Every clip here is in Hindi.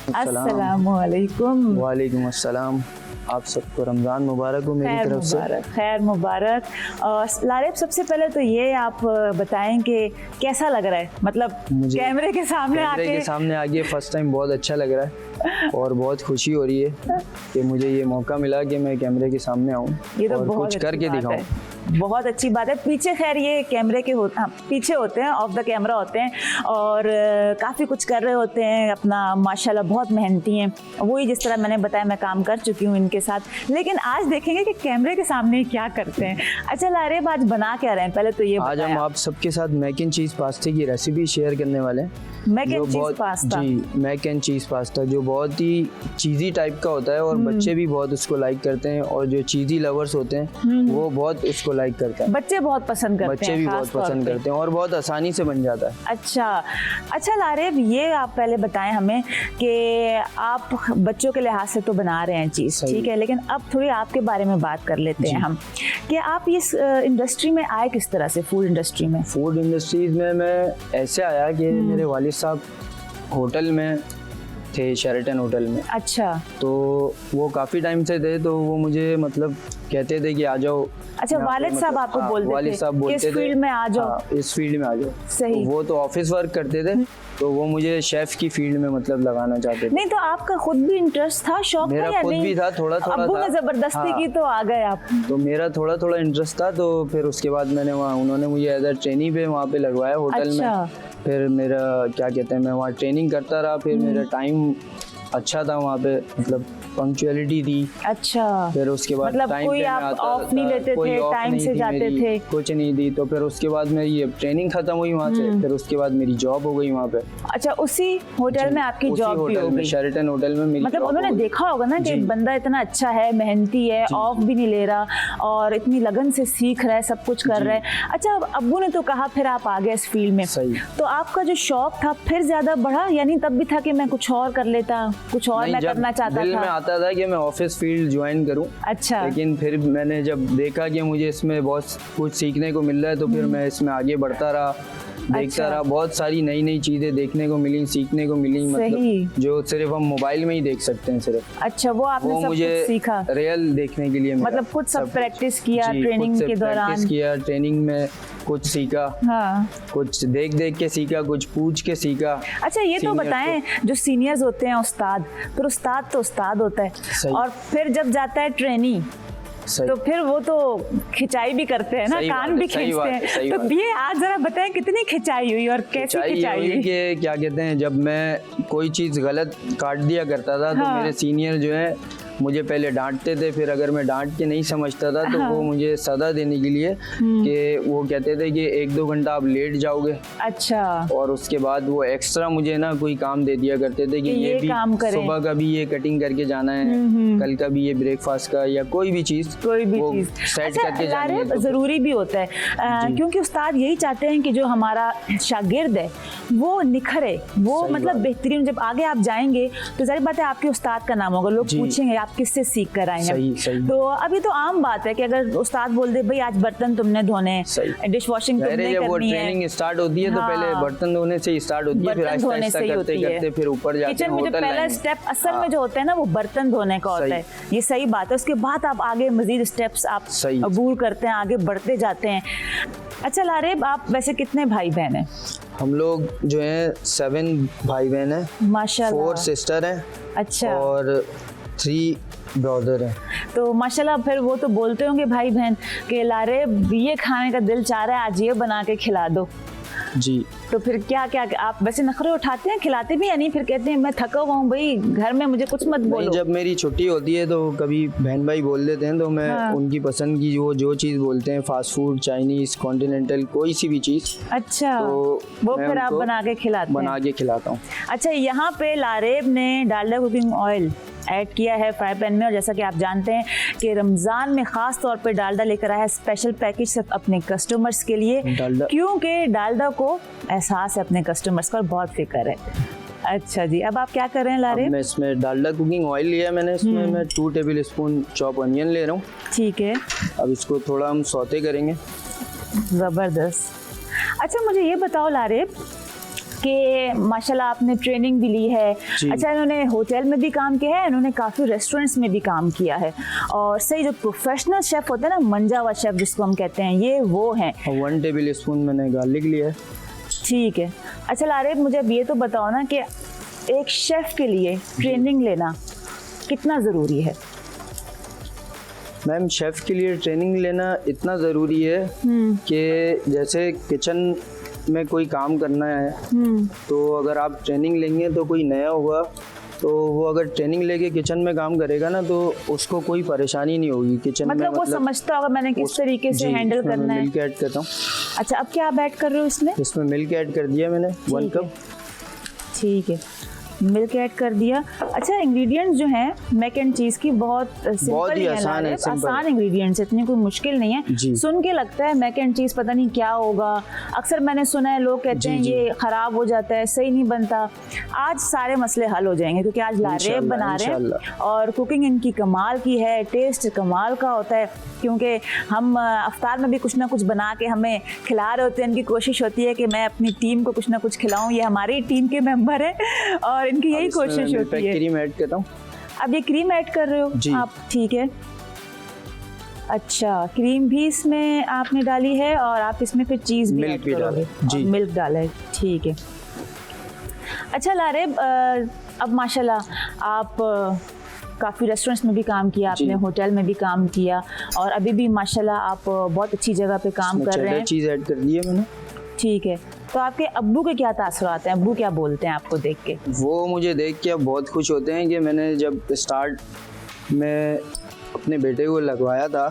अस्सलामु अलैकुम। वालेकुम अस्सलाम। आप सबको रमज़ान मुबारक हो मेरी तरफ से। खैर मुबारक। लारेब, सबसे पहले तो ये आप बताएं कि कैसा लग रहा है, मतलब मुझे कैमरे के सामने आके फर्स्ट टाइम बहुत अच्छा लग रहा है और बहुत खुशी हो रही है कि मुझे ये मौका मिला कि मैं कैमरे के सामने आऊँ और कुछ करके दिखाऊँ। बहुत अच्छी बात है। पीछे खैर ये कैमरे के पीछे होते हैं, ऑफ द कैमरा होते हैं और काफ़ी कुछ कर रहे होते हैं अपना, माशाल्लाह बहुत मेहनती हैं। वही जिस तरह मैंने बताया, मैं काम कर चुकी हूँ इनके साथ, लेकिन आज देखेंगे कि कैमरे के सामने क्या करते हैं। अच्छा लारेब, आज बना क्या रहे हैं, पहले तो ये आज हम आप सबके साथ मैक एंड चीज़ पास्ते की रेसिपी शेयर करने वाले हैं। Mac and cheese pasta. जी, मैक एंड चीज़ पास्ता जो बहुत ही चीज़ी टाइप का होता है और बच्चे भी बहुत उसको लाइक करते हैं और जो चीज़ी लवर्स होते हैं वो बहुत उसको लाइक करते हैं। बच्चे बहुत पसंद करते हैं, बच्चे भी बहुत पसंद करते हैं और बहुत आसानी से बन जाता है। अच्छा लारेब, ये आप पहले बताएं हमें कि आप बच्चों के लिहाज से तो बना रहे हैं चीज़, ठीक है, लेकिन अब थोड़ी आपके बारे में बात कर लेते हैं हम कि आप इस इंडस्ट्री में आए किस तरह से, फूड इंडस्ट्री में? फूड इंडस्ट्रीज में मैं ऐसे आया कि मेरे वालिद साहब होटल में थे, शेरेटन होटल में। अच्छा। तो वो काफ़ी टाइम से थे, तो वो मुझे मतलब कहते थे कि आ जाओ। अच्छा, वालिद साहब आपको बोलते थे इस फील्ड में आ जाओ। इस फील्ड में आ जाओ। सही। तो वो तो ऑफिस वर्क करते थे, तो वो मुझे शेफ की फील्ड में मतलब लगाना चाहते थे। नहीं तो आपका खुद भी इंटरेस्ट था, शौक था? मेरा खुद भी था, थोड़ा अब्बू ने जबरदस्ती की तो आ गए आप? तो मेरा थोड़ा इंटरेस्ट था, तो फिर उसके बाद मैंने उन्होंने मुझे एज अ ट्रेनी पे वहाँ पे लगवाया होटल में। फिर मेरा क्या कहते हैं, मैं वहाँ ट्रेनिंग करता रहा। फिर मेरा टाइम अच्छा था वहाँ पे, मतलब पंक्चुअलिटी थी। अच्छा। फिर उसके बाद मतलब कोई आप ऑफ नहीं लेते थे, टाइम से जाते थे? कुछ नहीं दी। तो फिर उसके बाद मेरी ये ट्रेनिंग खत्म हुई वहाँ से, फिर उसके बाद मेरी जॉब हो गई वहाँ पे। अच्छा, उसी होटल में आपकी जॉब भी हो गई? शेरेटन होटल में मेरी। मतलब उन्होंने देखा होगा ना कि बंदा इतना अच्छा है, मेहनती है, ऑफ भी नहीं ले रहा और इतनी लगन से सीख रहा है, सब कुछ कर रहा है। अच्छा, अब्बू ने तो कहा, फिर आप आ गए इस फील्ड में। सही। तो आपका जो शौक था फिर ज्यादा बढ़ा, यानी तब भी था कि मैं कुछ और कर लेता, कुछ और मैं करना चाहता था? दिल में आता था कि मैं ऑफिस फील्ड ज्वाइन करूं। अच्छा। लेकिन फिर मैंने जब देखा कि मुझे इसमें बहुत कुछ सीखने को मिल रहा है, तो फिर मैं इसमें आगे बढ़ता रहा, देखता रहा। बहुत सारी नई चीजें देखने को मिली, सीखने को मिली, मतलब जो सिर्फ हम मोबाइल में ही देख सकते हैं सिर्फ। अच्छा, वो आपने सब कुछ सीखा? रियल देखने के लिए मतलब खुद सब प्रैक्टिस किया ट्रेनिंग के दौरान? प्रैक्टिस किया, ट्रेनिंग में कुछ सीखा। हाँ। कुछ देख के सीखा, कुछ पूछ के सीखा। अच्छा, ये तो बताएं, जो सीनियर्स होते हैं उस्ताद, फिर उस्ताद तो उस्ताद होता है और फिर जब जाता है ट्रेनी, तो फिर वो तो खिंचाई भी करते हैं ना, कान भी खींचते हैं। तो ये आज जरा बताएं कितनी खिंचाई हुई और कैसी खिंचाई हुई? कि क्या कहते हैं, जब मैं कोई चीज़ गलत काट दिया करता था, तो मेरे सीनियर जो है मुझे पहले डांटते थे। फिर अगर मैं डांट के नहीं समझता था, तो वो मुझे सजा देने के लिए कि वो कहते थे कि 1-2 घंटा आप लेट जाओगे। अच्छा। और उसके बाद वो एक्स्ट्रा मुझे ना कोई काम दे दिया करते थे कि ये भी काम करें, सुबह का भी ये कटिंग करके जाना है, कल का भी ये ब्रेकफास्ट का, या कोई भी चीज सेट करके जानी है। जरूरी भी होता है, क्योंकि उस्ताद यही चाहते हैं कि जो हमारा शागिर्द है वो निखरे, वो मतलब बेहतरीन। जब आगे आप जाएंगे तो जाहिर बात है आपके उस्ताद का नाम होगा, लोग पूछेंगे आप किससे सीख कर आए हैं। तो अभी तो आम बात है कि अगर उस्ताद बोल दे भाई आज बर्तन तुमने धोने, डिश वॉशिंग तुमने करनी है। वो ट्रेनिंग स्टार्ट होती है तो पहले बर्तन धोने से ही स्टार्ट होती है, फिर आहिस्ता करते फिर ऊपर जाते हैं। किचन में जो पहला स्टेप असल में जो होता है ना, वो बर्तन धोने का होता है। ये सही बात है। उसके बाद आप आगे मजीद स्टेप्स आप अबूर करते हैं, आगे बढ़ते जाते हैं। अच्छा लारेब, आप वैसे कितने भाई बहन हैं? हम लोग जो हैं 7 भाई बहन हैं, माशाल्लाह। 4 सिस्टर हैं। अच्छा। और 3 ब्रदर हैं। तो माशाल्लाह, फिर वो तो बोलते होंगे भाई बहन कि लारेब ये खाने का दिल चाह रहा है, आज ये बना के खिला दो। जी। तो फिर क्या आप वैसे नखरे उठाते हैं, खिलाते भी या नहीं? फिर कहते हैं मैं थका हुआ हूँ भाई, घर में मुझे कुछ मत बोलो। जब मेरी छुट्टी होती है तो कभी बहन भाई बोल देते हैं, तो मैं उनकी पसंद की जो चीज़ बोलते हैं, फास्ट फूड, चाइनीज, कॉन्टिनेंटल, कोई सी भी चीज़। अच्छा। तो वो फिर आप बना के खिलाता हूँ। अच्छा, यहाँ पे लारेब ने डालडा कुकिंग ऑयल ऐड किया है फ्राई पैन में, और जैसा कि आप जानते हैं कि रमज़ान में ख़ास तौर पे डालडा लेकर आया है स्पेशल पैकेज सिर्फ अपने कस्टमर्स के लिए, क्योंकि डालडा को एहसास है अपने कस्टमर्स का और बहुत फिक्र है। अच्छा जी, अब आप क्या कर रहे हैं लारेब? मैं इसमें डालडा कुकिंग ऑयल लिया है मैंने, इसमें मैं 2 टेबल स्पून चॉप अनियन ले रहा हूँ। ठीक है। अब इसको थोड़ा हम सौते करेंगे। ज़बरदस्त। अच्छा, मुझे ये बताओ लारेब कि माशाल्लाह आपने ट्रेनिंग भी ली है। अच्छा, इन्होंने होटल में भी काम किया है, इन्होंने काफ़ी रेस्टोरेंट्स में भी काम किया है, और सही जो प्रोफेशनल शेफ़ होता है ना, मंजा हुआ शेफ़ जिसको हम कहते हैं, ये वो हैं। 1 टेबल स्पून मैंने गार्लिक लिया है। ठीक है। अच्छा लारेब, मुझे अब ये तो बताओ ना कि एक शेफ़ के लिए ट्रेनिंग लेना कितना ज़रूरी है? मैम, शेफ़ के लिए ट्रेनिंग लेना इतना ज़रूरी है कि जैसे किचन में कोई काम करना है तो अगर आप ट्रेनिंग लेंगे तो कोई नया होगा तो वो अगर ट्रेनिंग लेके किचन में काम करेगा ना तो उसको कोई परेशानी नहीं होगी किचन में। मतलब वो समझता होगा मैंने किस तरीके से हैंडल करना है। मिल्क ऐड करता हूँ। अच्छा, अब क्या आप ऐड कर रहे हो इसमें? इसमें मिल्क ऐड कर दिया मैंने 1 कप। ठीक है, मिल्क ऐड कर दिया। अच्छा, इंग्रेडिएंट्स जो हैं मैक एंड चीज़ की बहुत सिंपल ही आसान है, आसान इंग्रेडिएंट्स, इतनी कोई मुश्किल नहीं है। सुन के लगता है मैक एंड चीज़ पता नहीं क्या होगा, अक्सर मैंने सुना है लोग कहते हैं ये ख़राब हो जाता है, सही नहीं बनता। आज सारे मसले हल हो जाएंगे क्योंकि आज लारेब बना रहे हैं और कुकिंग इनकी कमाल की है, टेस्ट कमाल का होता है, क्योंकि हम अफ्तार में भी कुछ ना कुछ बना के हमें खिला रहे होते हैं। इनकी कोशिश होती है कि मैं अपनी टीम को कुछ ना कुछ खिलाऊं, ये हमारी टीम के मेंबर है और इनकी यही कोशिश होती है। क्रीम ऐड करता हूँ। अब ये क्रीम ऐड कर रहे हो आप? ठीक है। अच्छा, क्रीम भी इसमें आपने डाली है और आप इसमें फिर चीज़ भी ऐड करोगे जी। मिल्क डाला है, ठीक है। अच्छा लारेब, अब माशाल्लाह आप काफ़ी रेस्टोरेंट्स में भी काम किया आपने, होटल में भी काम किया और अभी भी माशाल्लाह आप बहुत अच्छी जगह पे काम कर रहे हैं। चीज़ ऐड कर दी है मैंने। ठीक है, तो आपके अब्बू के क्या तासुरात हैं? अब्बू क्या बोलते हैं आपको देख के? वो मुझे देख के अब बहुत खुश होते हैं कि मैंने जब स्टार्ट में अपने बेटे को लगवाया था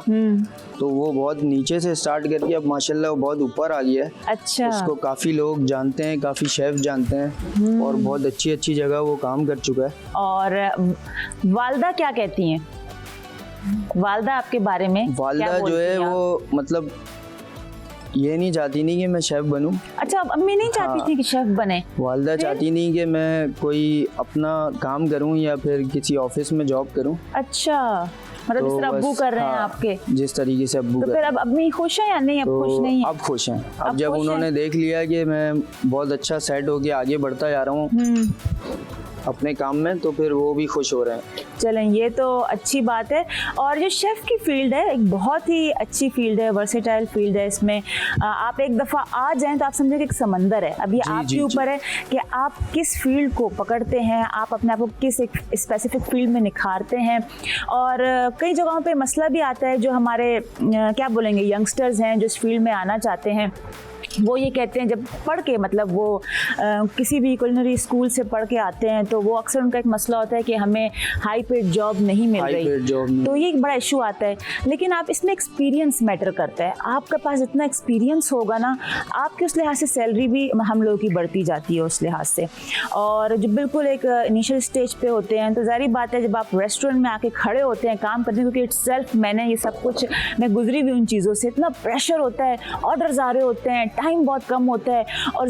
तो वो बहुत नीचे से स्टार्ट करके अब माशाल्लाह वो बहुत ऊपर आ गया है। अच्छा। उसको काफ़ी लोग जानते हैं, काफ़ी शेफ जानते हैं और बहुत अच्छी अच्छी जगह वो काम कर चुका है। और वालदा क्या कहती हैं? वालदा आपके बारे में वालदा जो है वो मतलब ये नहीं चाहती नहीं कि मैं शेफ बनूं। अच्छा, अम्मी नहीं चाहती थी कि शेफ बने? वालदा चाहती नहीं कि मैं कोई अपना काम करूं या फिर किसी ऑफिस में जॉब करूं। अच्छा, मतलब जिस तरह अब्बू कर रहे हैं आपके, जिस तरीके से अब्बू तो फिर अब अम्मी खुश है या नहीं? अब खुश नहीं है? अब खुश हैं। अब जब उन्होंने देख लिया कि मैं बहुत अच्छा सेट होके आगे बढ़ता जा रहा हूँ अपने काम में, तो फिर वो भी खुश हो रहे हैं। चलें, ये तो अच्छी बात है। और जो शेफ़ की फील्ड है एक बहुत ही अच्छी फील्ड है, वर्सेटाइल फील्ड है। इसमें आप एक दफ़ा आ जाएं तो आप समझे कि एक समंदर है। अब ये आपके ऊपर है कि आप किस फील्ड को पकड़ते हैं, आप अपने आप को किस एक स्पेसिफिक फील्ड में निखारते हैं। और कई जगहों पे मसला भी आता है, जो हमारे क्या बोलेंगे यंगस्टर्स हैं जो इस फील्ड में आना चाहते हैं, वो ये कहते हैं जब पढ़ के मतलब वो किसी भी कुलिनरी स्कूल से पढ़ के आते हैं तो वो अक्सर उनका एक मसला होता है कि हमें हाई पेड जॉब नहीं मिल रही, तो ये एक बड़ा इशू आता है। लेकिन आप इसमें एक्सपीरियंस मैटर करता है। आपके पास जितना एक्सपीरियंस होगा ना, आपके उस लिहाज से सैलरी भी हम लोगों की बढ़ती जाती है उस लिहाज से। और जो बिल्कुल एक इनिशियल स्टेज पे होते हैं तो ज़ाहिर बात है जब आप रेस्टोरेंट में आके खड़े होते हैं काम करते हैं, क्योंकि इट्सेल्फ मैंने ये सब कुछ मैं गुजरी हुई उन चीज़ों से, इतना प्रेशर होता है, ऑर्डर्स आ रहे होते हैं, टाइम बहुत कम होता है और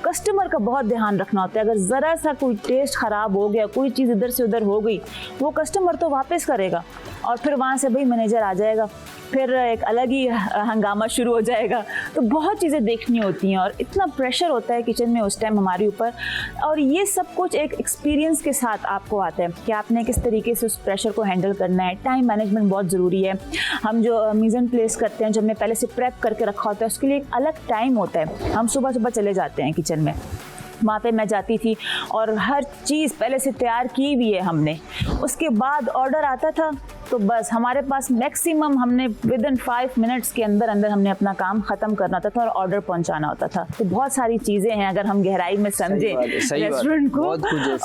कस्टमर का बहुत ध्यान रखना होता है। अगर ज़रा सा कोई टेस्ट ख़राब हो गया, कोई चीज़ इधर से उधर हो गई, वो कस्टमर तो वापस करेगा और फिर वहाँ से भाई मैनेजर आ जाएगा, फिर एक अलग ही हंगामा शुरू हो जाएगा। तो बहुत चीज़ें देखनी होती हैं और इतना प्रेशर होता है किचन में उस टाइम हमारे ऊपर। और ये सब कुछ एक एक्सपीरियंस के साथ आपको आता है कि आपने किस तरीके से उस प्रेशर को हैंडल करना है। टाइम मैनेजमेंट बहुत ज़रूरी है। हम जो मीज़न प्लेस करते हैं, जो हमने पहले से प्रेप करके रखा होता है, उसके लिए एक अलग टाइम होता है। हम सुबह सुबह चले जाते हैं किचन में, वहाँ पे मैं जाती थी और हर चीज़ पहले से तैयार की हुई है हमने। उसके बाद ऑर्डर आता था तो बस हमारे पास मैक्सिमम हमने विदिन 5 मिनट्स के अंदर अंदर हमने अपना काम ख़त्म करना होता था और ऑर्डर पहुँचाना होता था। तो बहुत सारी चीज़ें हैं अगर हम गहराई में समझें रेस्टोरेंट को।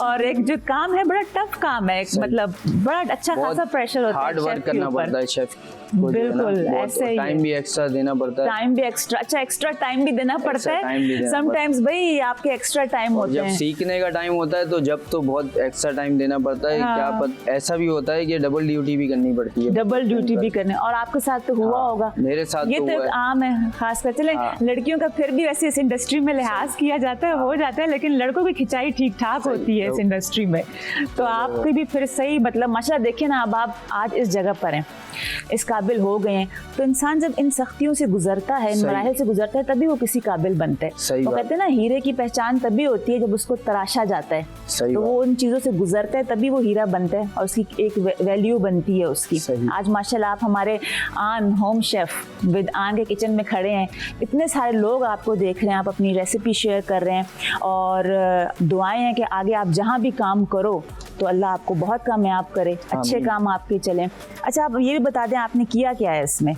और एक जो काम है बड़ा टफ काम है, मतलब बड़ा अच्छा खासा प्रेशर होता है, हार्ड वर्क करना पड़ता है शेफ। बिल्कुल ऐसे ही, टाइम भी एक्स्ट्रा देना पड़ता है। टाइम भी एक्स्ट्रा, अच्छा एक्स्ट्रा टाइम भी देना पड़ता है। समटाइम्स भाई आपके एक्स्ट्रा टाइम होते हैं। जब सीखने का टाइम होता है तो जब तो बहुत एक्स्ट्रा टाइम देना पड़ता है। क्या ऐसा भी होता है कि डबल ड्यूटी भी करनी पड़ती है, डबल ड्यूटी भी करने। और आपके साथ तो हुआ होगा, मेरे साथ ये तो तो हुआ एक है। आम है, खासकर चले लड़कियों का फिर भी वैसे इस इंडस्ट्री में लिहाज किया जाता है, हो जाता है, लेकिन लड़कों की खिंचाई ठीक ठाक होती है इस इंडस्ट्री में। तो आपकी भी फिर सही, मतलब माशाल्लाह देखिए ना, अब आप आज इस जगह पर हैं, इस काबिल हो गए हैं। तो इंसान जब इन सख्तियों से गुजरता है, इन मराहिल से गुजरता है, तभी वो किसी काबिल बनता है। वो कहते हैं ना, हीरे की पहचान तभी होती है जब उसको तराशा जाता है, तो वो उन चीज़ों से गुजरता है, तभी वो हीरा बनता है और उसकी एक वैल्यू बनती है उसकी। आज माशाल्लाह आप हमारे आन होम शेफ विद आन के किचन में खड़े हैं, इतने सारे लोग आपको देख रहे हैं, आप अपनी रेसिपी शेयर कर रहे हैं, और दुआएं हैं कि आगे आप जहाँ भी काम करो तो अल्लाह आपको बहुत कामयाब करे, अच्छे काम आपके चलें। अच्छा, आप ये भी बता दें आपने किया क्या है इसमें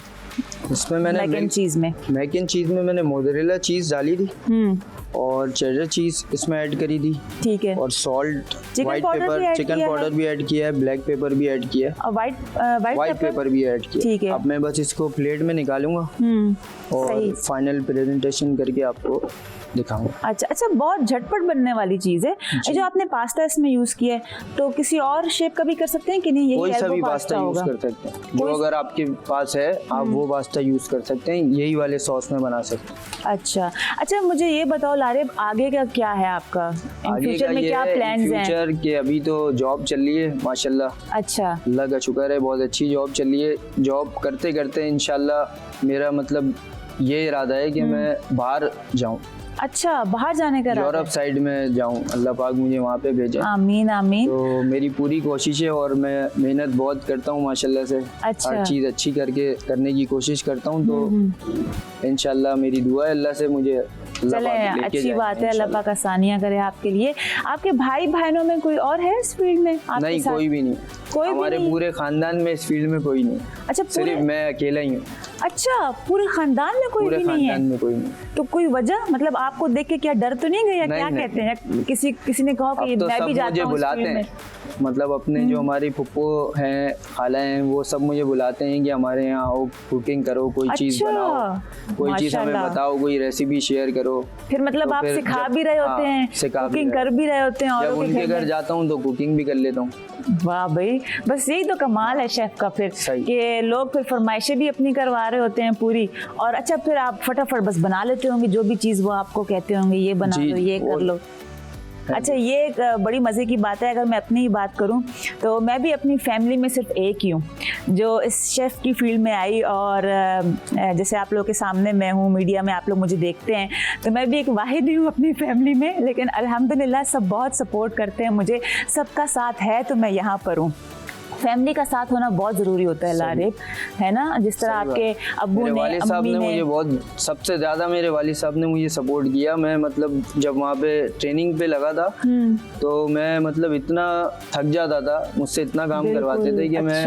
मैंने मैक एंड चीज़ में? मैक एंड चीज़ में मैंने मोज़रेला चीज़ डाली थी और चेडर चीज़ इसमें ऐड करी थी, ठीक है, और salt, chicken white powder paper, chicken powder भी ऐड किया है, ब्लैक पेपर भी ऐड किया है, और वाइट पेपर भी ऐड किया। ठीक है। अब मैं बस इसको प्लेट में निकालूंगा और सही। फाइनल प्रेजेंटेशन करके आपको दिखाऊंगा। अच्छा, बहुत झटपट बनने वाली चीज़ है। जो आपने पास्ता इसमें यूज़ किया है, तो किसी और शेप का भी कर सकते हैं कि नहीं? यही कोई सा भी पास्ता यूज होगा? कर सकते हैं, जो अगर आपके पास है आप वो पास्ता यूज कर सकते हैं, यही वाले सॉस में बना सकते हैं। अच्छा, मुझे ये बताओ लारिब, आगे का क्या है आपका? इन फ्यूचर में क्या प्लान्स हैं? फ्यूचर के अभी तो जॉब चल रही है माशाल्लाह। अच्छा, अल्लाह का शुक्र है, बहुत अच्छी जॉब चल रही है। जॉब करते करते इंशाल्लाह मेरा मतलब ये इरादा है कि मैं बाहर जाऊं। अच्छा, बाहर जाने का इरादा है? यूरोप साइड में जाऊं, अल्लाह पाक मुझे वहाँ पे भेजे। आमीन आमीन। तो मेरी पूरी कोशिश है और मैं मेहनत बहुत करता हूँ माशाल्लाह से। अच्छा। हर चीज़ अच्छी करने की कोशिश करता हूँ, तो इंशाल्लाह मेरी दुआ है अल्लाह से मुझे चले, अच्छी बात है, अल्लाह पाक आसानियाँ करे आपके लिए। आपके भाई बहनों में कोई और है इस फील्ड में आपके नहीं, साथ? कोई भी नहीं, कोई हमारे भी नहीं? पूरे खानदान में इस फील्ड में कोई नहीं। अच्छा, सिर्फ मैं अकेला ही हूँ। अच्छा, पूरे खानदान में कोई भी नहीं है? खानदान में कोई नहीं। तो कोई वजह, मतलब आपको देख के क्या डर तो नहीं गया? क्या कहते हैं, किसी ने कहा कि तो मैं भी जाता हूँ बुलाते हैं, मतलब अपने जो हमारी फुप्पो हैं, खाला हैं, वो सब मुझे बुलाते हैं कि हमारे यहाँ आओ, कुकिंग करो, कोई चीज़ बनाओ, कोई चीज़ हमें बताओ, कोई रेसिपी शेयर करो। फिर मतलब आप सिखा भी रहे होते हैं, कुकिंग कर भी रहे होते हैं, और जब उनके घर जाता हूँ तो कुकिंग भी कर लेता हूँ। वाह भाई, बस यही तो कमाल है शेफ का फिर, कि लोग फिर फरमाइशें भी अपनी करवा रहे होते हैं पूरी, और अच्छा फिर आप फटाफट बस बना लेते होंगे जो भी चीज़ वो आपको कहते होंगे, ये बना लो, ये कर लो। अच्छा, ये एक बड़ी मज़े की बात है। अगर मैं अपनी ही बात करूं तो मैं भी अपनी फैमिली में सिर्फ एक ही हूं जो इस शेफ़ की फील्ड में आई, और जैसे आप लोगों के सामने मैं हूं, मीडिया में आप लोग मुझे देखते हैं, तो मैं भी एक वाहिद ही हूं अपनी फैमिली में, लेकिन अल्हम्दुलिल्लाह सब बहुत सपोर्ट करते हैं मुझे, सबका साथ है, तो मैं यहाँ पर हूँ। फैमिली का साथ होना बहुत ज़रूरी होता है लारिब, है ना? जिस तरह आपके अब्बू ने, अम्मी ने मुझे बहुत, सबसे ज़्यादा मेरे वालिद साहब ने मुझे सपोर्ट किया। मैं मतलब जब वहाँ पे ट्रेनिंग पे लगा था तो मैं मतलब इतना थक जाता था, मुझसे इतना काम करवाते थे कि मैं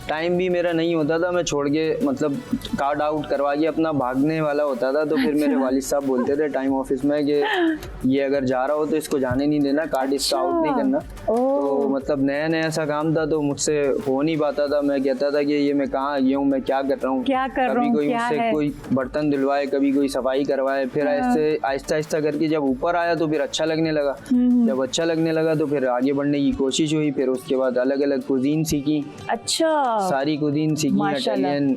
टाइम भी मेरा नहीं होता था, मैं छोड़ के मतलब कार्ड आउट करवा के अपना भागने वाला होता था। तो फिर मेरे वालिद साहब बोलते थे टाइम ऑफिस में कि ये अगर जा रहा हो तो इसको जाने नहीं देना, कार्ड इसका आउट नहीं करना। तो मतलब नया नया ऐसा काम था तो मुझसे हो नहीं पाता था। मैं कहता था कि ये मैं कहाँ गया हूँ, मैं क्या कर रहा हूँ, कभी कोई मुझसे कोई बर्तन धुलवाए, कभी कोई सफाई करवाए। फिर ऐसे आहिस्ता आहिस्ता करके जब ऊपर आया तो फिर अच्छा लगने लगा। जब अच्छा लगने लगा तो फिर आगे बढ़ने की कोशिश हुई। फिर उसके बाद अलग अलग कुजीन सीखी। अच्छा, सारी कुजीन सीखी, Italian,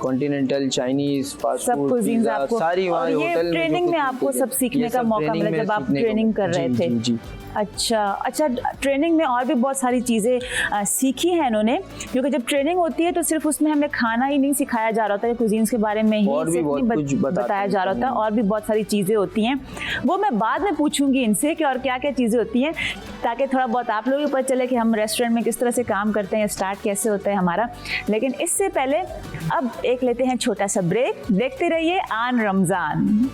continental, Chinese, fast food, pizza, सारी वहाँ होटल ट्रेनिंग में आपको सब सीखने का मौका मिला जब आप ट्रेनिंग कर रहे थे? जी। अच्छा, ट्रेनिंग में और भी बहुत सारी चीज़ें सीखी हैं इन्होंने, क्योंकि जब ट्रेनिंग होती है तो सिर्फ उसमें हमें खाना ही नहीं सिखाया जा रहा होता है, कुजीन्स के बारे में ही बताया जा रहा होता है, और भी बहुत सारी चीज़ें होती हैं। वो मैं बाद में पूछूंगी इनसे कि और क्या क्या चीज़ें होती हैं, ताकि थोड़ा बहुत आप लोगों को पता चले कि हम रेस्टोरेंट में किस तरह से काम करते हैं, स्टार्ट कैसे होता है हमारा। लेकिन इससे पहले अब एक लेते हैं छोटा सा ब्रेक। देखते रहिए आन रमज़ान।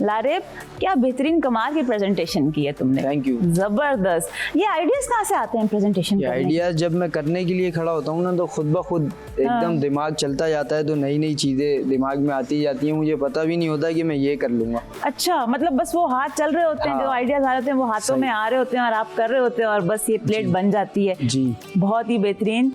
लारिब, क्या बेहतरीन कमाल की प्रेजेंटेशन की है तुमने, थैंक यू, जबरदस्त। ये आइडियाज कहाँ से आते हैं प्रेजेंटेशन? ये आइडियाज जब मैं करने के लिए खड़ा होता हूँ ना तो खुद ब खुद एकदम दिमाग चलता जाता है, तो नई नई चीजें दिमाग में आती जाती हैं, मुझे पता भी नहीं होता कि मैं ये कर लूंगा। अच्छा, मतलब बस वो हाथ चल रहे होते हैं, जो आइडियाज आ रहे होते हैं वो हाथों में आ रहे होते हैं और आप कर रहे होते हैं और बस ये प्लेट बन जाती है। जी, बहुत ही बेहतरीन,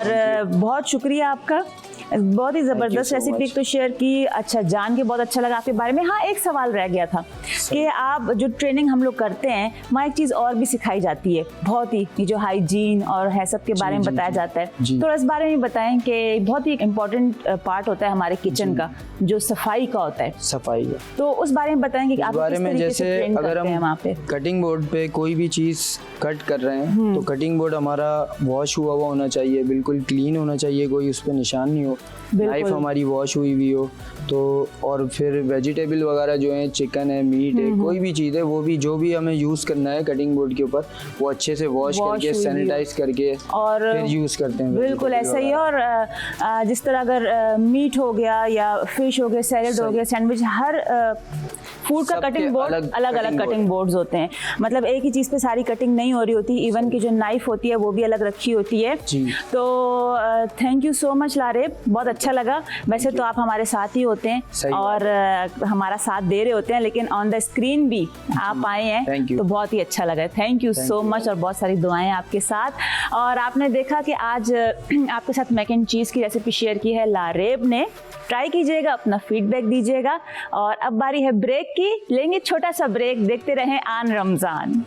और बहुत शुक्रिया आपका। बहुत ही ज़बरदस्त so रेसिपी much. तो शेयर की, अच्छा जान के बहुत अच्छा लगा आपके बारे में। हाँ, एक सवाल रह गया था कि आप जो ट्रेनिंग हम लोग करते हैं वहाँ एक चीज़ और भी सिखाई जाती है, बहुत ही ये जो हाइजीन और है सब के बारे में बताया जाता है, तो इस बारे में बताएं कि बहुत ही इम्पोर्टेंट पार्ट होता है हमारे किचन का, जो सफाई का होता है, सफाई का। तो उस बारे में बताएं कि आप बारे किस में तरीके जैसे से ट्रेन अगर करते हैं हम वहाँ पे। कटिंग बोर्ड पे कोई भी चीज़ कट कर रहे हैं तो कटिंग बोर्ड हमारा वॉश हुआ होना चाहिए, बिल्कुल क्लीन होना चाहिए, कोई उस पर निशान नहीं हो, नाइफ हमारी वॉश हुई हुई हो तो, और फिर वेजिटेबल वगैरह जो है, चिकन है, मीट है, कोई भी चीज़ है, वो भी जो भी हमें यूज़ करना है कटिंग बोर्ड के ऊपर वो अच्छे से वॉश करके सैनिटाइज करके और फिर यूज़ करते हैं। बिल्कुल ऐसा ही है। और जिस तरह अगर मीट हो गया या फिश हो गया, सैलेड हो गया, सैंडविच, हर फूड का कटिंग बोर्ड अलग अलग कटिंग बोर्ड्स होते हैं, मतलब एक ही चीज़ पे सारी कटिंग नहीं हो रही होती, इवन की जो नाइफ होती है वो भी अलग रखी होती है। तो thank you so much Lareb, बहुत अच्छा लगा। वैसे तो आप हमारे साथ ही होते हैं और हमारा साथ दे रहे होते हैं, लेकिन ऑन द स्क्रीन भी आप आए हैं तो बहुत ही अच्छा लगा। थैंक यू सो मच और बहुत सारी दुआएं आपके साथ। और आपने देखा कि आज आपके साथ मैक एंड चीज़ की रेसिपी शेयर की है लारेब ने, ट्राई कीजिएगा, अपना फीडबैक दीजिएगा। और अब बारी है ब्रेक की, लेंगे छोटा सा ब्रेक, देखते रहें आन रमज़ान।